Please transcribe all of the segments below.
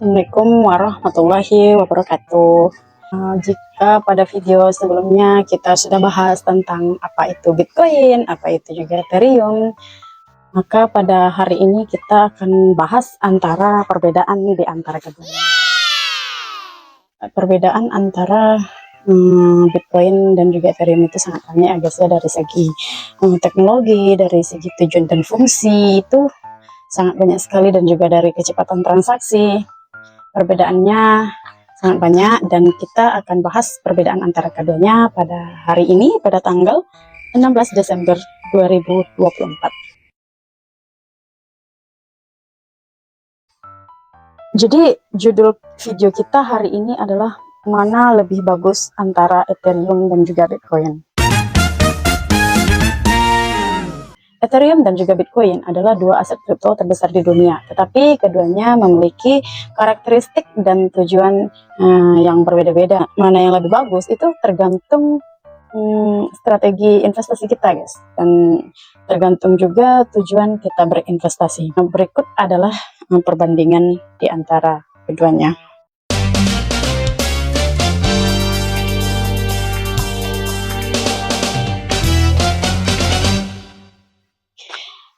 Assalamualaikum warahmatullahi wabarakatuh. Jika pada video sebelumnya kita sudah bahas tentang apa itu Bitcoin, apa itu juga Ethereum, maka pada hari ini kita akan bahas antara perbedaan di antara keduanya. Perbedaan antara Bitcoin dan juga Ethereum itu sangat banyak ya guys ya, dari segi teknologi, dari segi tujuan dan fungsi itu sangat banyak sekali, dan juga dari kecepatan transaksi. Perbedaannya sangat banyak, dan kita akan bahas perbedaan antara keduanya pada hari ini, pada tanggal 16 Desember 2024. Jadi judul video kita hari ini adalah mana lebih bagus antara Ethereum dan juga Bitcoin. Ethereum dan juga Bitcoin adalah dua aset kripto terbesar di dunia, tetapi keduanya memiliki karakteristik dan tujuan yang berbeda-beda. Mana yang lebih bagus itu tergantung strategi investasi kita guys, dan tergantung juga tujuan kita berinvestasi. Nah, berikut adalah perbandingan di antara keduanya.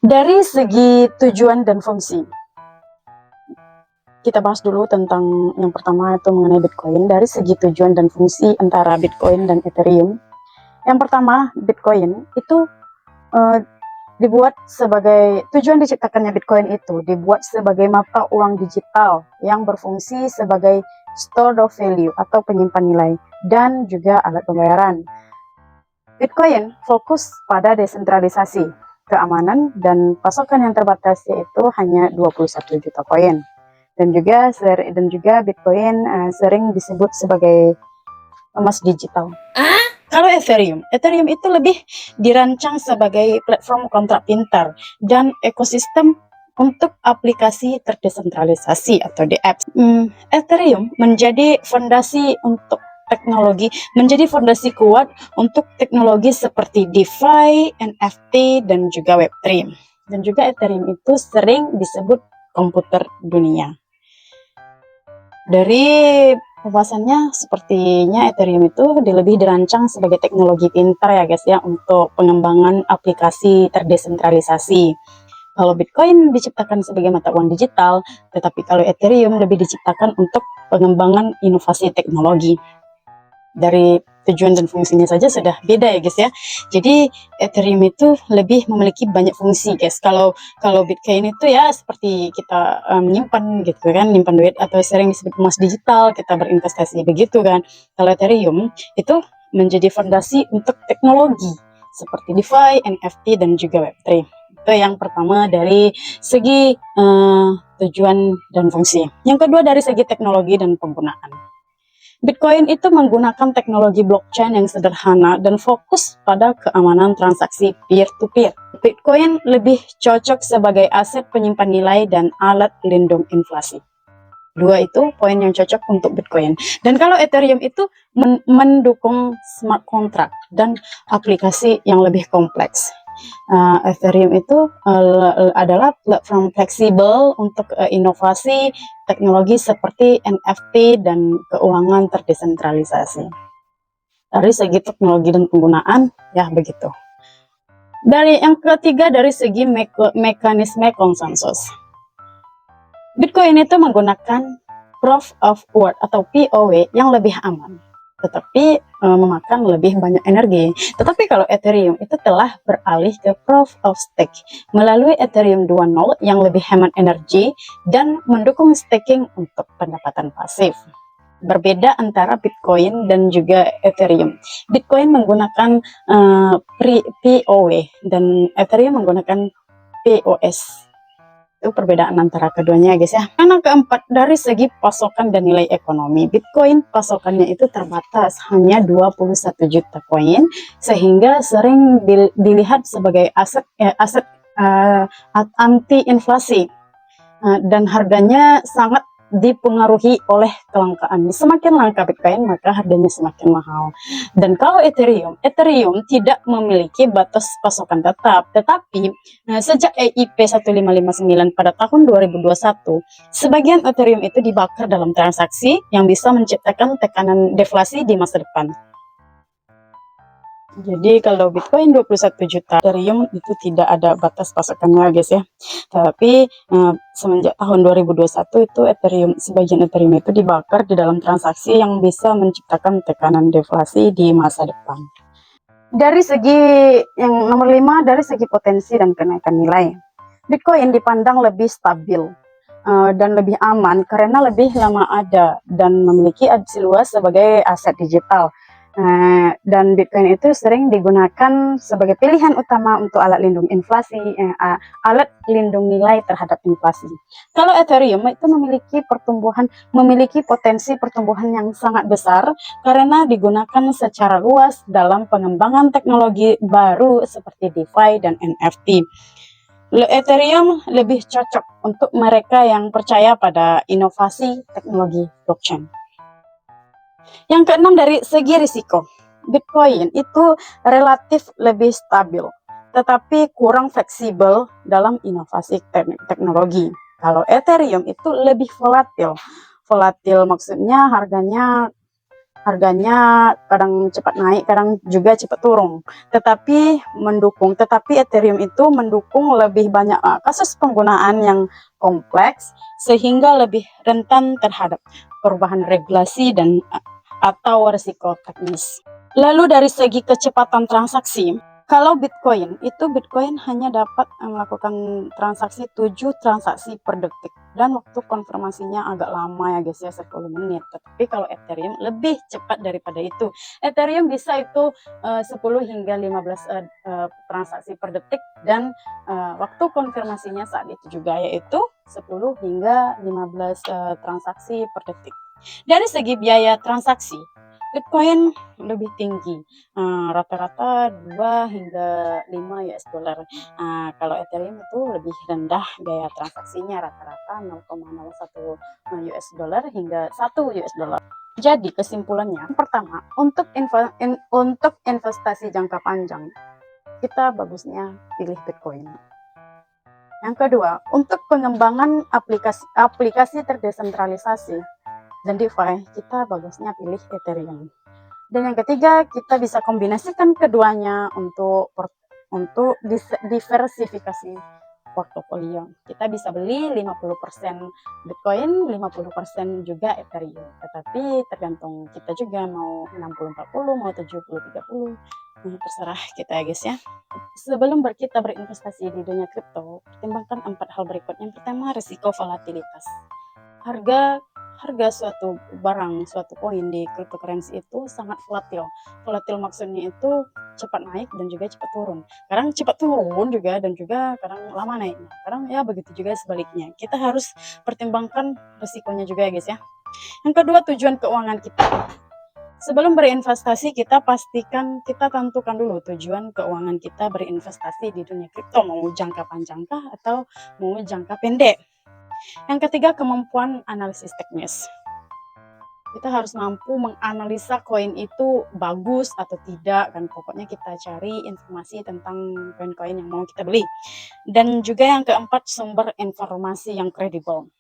Dari segi tujuan dan fungsi, kita bahas dulu tentang yang pertama, itu mengenai Bitcoin. Dari segi tujuan dan fungsi antara Bitcoin dan Ethereum, yang pertama, Bitcoin itu dibuat sebagai, tujuan diciptakannya Bitcoin itu dibuat sebagai mata uang digital yang berfungsi sebagai store of value atau penyimpan nilai, dan juga alat pembayaran. Bitcoin fokus pada desentralisasi, keamanan, dan pasokan yang terbatas, yaitu hanya 21 juta koin. Dan juga Bitcoin sering disebut sebagai emas digital. Kalau Ethereum itu lebih dirancang sebagai platform kontrak pintar dan ekosistem untuk aplikasi terdesentralisasi atau DApps. Ethereum menjadi fondasi kuat untuk teknologi seperti DeFi, NFT, dan juga Web3. Dan juga Ethereum itu sering disebut komputer dunia. Dari pembahasannya, sepertinya Ethereum itu lebih dirancang sebagai teknologi pintar ya guys ya, untuk pengembangan aplikasi terdesentralisasi. Kalau Bitcoin diciptakan sebagai mata uang digital, tetapi kalau Ethereum lebih diciptakan untuk pengembangan inovasi teknologi. Dari tujuan dan fungsinya saja sudah beda ya guys ya. Jadi Ethereum itu lebih memiliki banyak fungsi guys. Kalau Bitcoin itu ya seperti kita menyimpan gitu kan, menyimpan duit, atau sering disebut emas digital, kita berinvestasi begitu kan. Kalau Ethereum itu menjadi fondasi untuk teknologi seperti DeFi, NFT, dan juga Web3. Itu yang pertama dari segi tujuan dan fungsi. Yang kedua dari segi teknologi dan penggunaan. Bitcoin itu menggunakan teknologi blockchain yang sederhana dan fokus pada keamanan transaksi peer-to-peer. Bitcoin lebih cocok sebagai aset penyimpan nilai dan alat pelindung inflasi. Dua itu poin yang cocok untuk Bitcoin. Dan kalau Ethereum itu mendukung smart contract dan aplikasi yang lebih kompleks. Ethereum itu adalah platform fleksibel untuk inovasi teknologi seperti NFT dan keuangan terdesentralisasi. Dari segi teknologi dan penggunaan, ya begitu. Dari yang ketiga, dari segi mekanisme konsensus. Bitcoin itu menggunakan Proof of Work atau POW yang lebih aman, tetapi memakan lebih banyak energi. Tetapi kalau Ethereum itu telah beralih ke Proof of Stake melalui Ethereum 2.0 yang lebih hemat energi dan mendukung staking untuk pendapatan pasif. Berbeda antara Bitcoin dan juga Ethereum. Bitcoin menggunakan POW dan Ethereum menggunakan POS. Itu perbedaan antara keduanya guys ya. Yang keempat, dari segi pasokan dan nilai ekonomi. Bitcoin pasokannya itu terbatas, hanya 21 juta koin, sehingga sering dilihat sebagai aset anti inflasi, dan harganya sangat dipengaruhi oleh kelangkaan. Semakin langka Bitcoin, maka harganya semakin mahal. Dan kalau Ethereum tidak memiliki batas pasokan tetap, tetapi sejak EIP 1559 pada tahun 2021, sebagian Ethereum itu dibakar dalam transaksi yang bisa menciptakan tekanan deflasi di masa depan. Jadi kalau Bitcoin 21 juta, Ethereum itu tidak ada batas pasokannya guys ya. Tapi semenjak tahun 2021 itu sebagian Ethereum itu dibakar di dalam transaksi yang bisa menciptakan tekanan deflasi di masa depan. Dari segi yang nomor 5, dari segi potensi dan kenaikan nilai, Bitcoin dipandang lebih stabil dan lebih aman karena lebih lama ada dan memiliki adopsi luas sebagai aset digital. Dan Bitcoin itu sering digunakan sebagai pilihan utama untuk alat lindung inflasi, alat lindung nilai terhadap inflasi. Kalau Ethereum itu memiliki potensi pertumbuhan yang sangat besar karena digunakan secara luas dalam pengembangan teknologi baru seperti DeFi dan NFT. Ethereum lebih cocok untuk mereka yang percaya pada inovasi teknologi blockchain. Yang keenam, dari segi risiko, Bitcoin itu relatif lebih stabil, tetapi kurang fleksibel dalam inovasi teknologi. Kalau Ethereum itu lebih volatil. Volatil maksudnya harganya kadang cepat naik, kadang juga cepat turun. Tetapi Ethereum itu mendukung lebih banyak kasus penggunaan yang kompleks sehingga lebih rentan terhadap perubahan regulasi dan atau risiko teknis. Lalu dari segi kecepatan transaksi, kalau Bitcoin hanya dapat melakukan 7 transaksi per detik dan waktu konfirmasinya agak lama ya guys ya, 10 menit. Tapi kalau Ethereum lebih cepat daripada itu. Ethereum bisa itu 10 hingga 15 transaksi per detik dan waktu konfirmasinya saat itu juga yaitu 10 hingga 15 transaksi per detik. Dari segi biaya transaksi, Bitcoin lebih tinggi, rata-rata 2 hingga 5 US dollar. Kalau Ethereum itu lebih rendah biaya transaksinya, rata-rata 0,01 US dollar hingga 1 US dollar. Jadi kesimpulannya, pertama, untuk investasi jangka panjang, kita bagusnya pilih Bitcoin. Yang kedua, untuk pengembangan aplikasi terdesentralisasi dan DeFi, kita bagusnya pilih Ethereum. Dan yang ketiga, kita bisa kombinasikan keduanya untuk diversifikasi portofolio. Kita bisa beli 50% Bitcoin, 50% juga Ethereum. Tetapi tergantung kita juga mau 60-40, mau 70-30. Terserah kita ya guys ya. Sebelum kita berinvestasi di dunia kripto, pertimbangkan 4 hal berikut. Yang pertama, risiko volatilitas. Harga suatu barang, suatu koin di cryptocurrency itu sangat volatil. Volatil maksudnya itu cepat naik dan juga cepat turun. Kadang cepat turun juga dan juga kadang lama naiknya. Kadang ya begitu juga sebaliknya. Kita harus pertimbangkan risikonya juga ya guys ya. Yang kedua, tujuan keuangan kita. Sebelum berinvestasi, kita tentukan dulu tujuan keuangan kita berinvestasi di dunia kripto, mau jangka panjang kah atau mau jangka pendek. Yang ketiga, kemampuan analisis teknis. Kita harus mampu menganalisa koin itu bagus atau tidak, kan pokoknya kita cari informasi tentang koin-koin yang mau kita beli. Dan juga yang keempat, sumber informasi yang kredibel.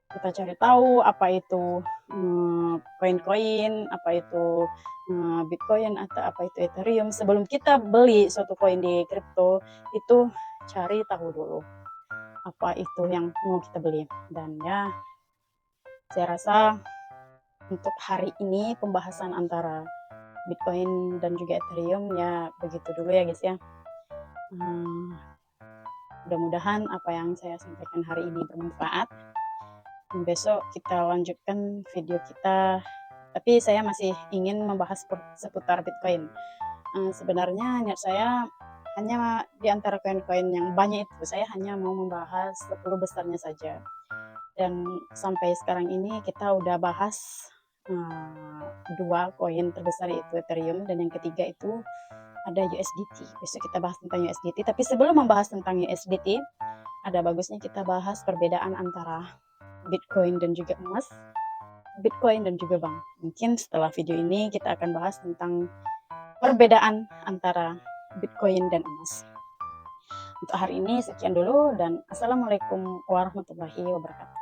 Kita cari tahu apa itu koin-koin, apa itu Bitcoin atau apa itu Ethereum. Sebelum kita beli suatu koin di kripto, itu cari tahu dulu apa itu yang mau kita beli. Dan ya, saya rasa untuk hari ini pembahasan antara Bitcoin dan juga Ethereum ya begitu dulu ya guys ya. Mudah-mudahan apa yang saya sampaikan hari ini bermanfaat. Besok kita lanjutkan video kita, tapi saya masih ingin membahas seputar Bitcoin. Sebenarnya niat saya hanya di antara koin-koin yang banyak itu, saya hanya mau membahas 10 besarnya saja. Dan sampai sekarang ini kita udah bahas 2 koin terbesar, yaitu Ethereum, dan yang ketiga itu ada USDT. Besok kita bahas tentang USDT, tapi sebelum membahas tentang USDT, ada bagusnya kita bahas perbedaan antara Bitcoin dan juga emas, Bitcoin dan juga bank. Mungkin setelah video ini kita akan bahas tentang perbedaan antara Bitcoin dan emas. Untuk hari ini sekian dulu dan Assalamualaikum warahmatullahi wabarakatuh.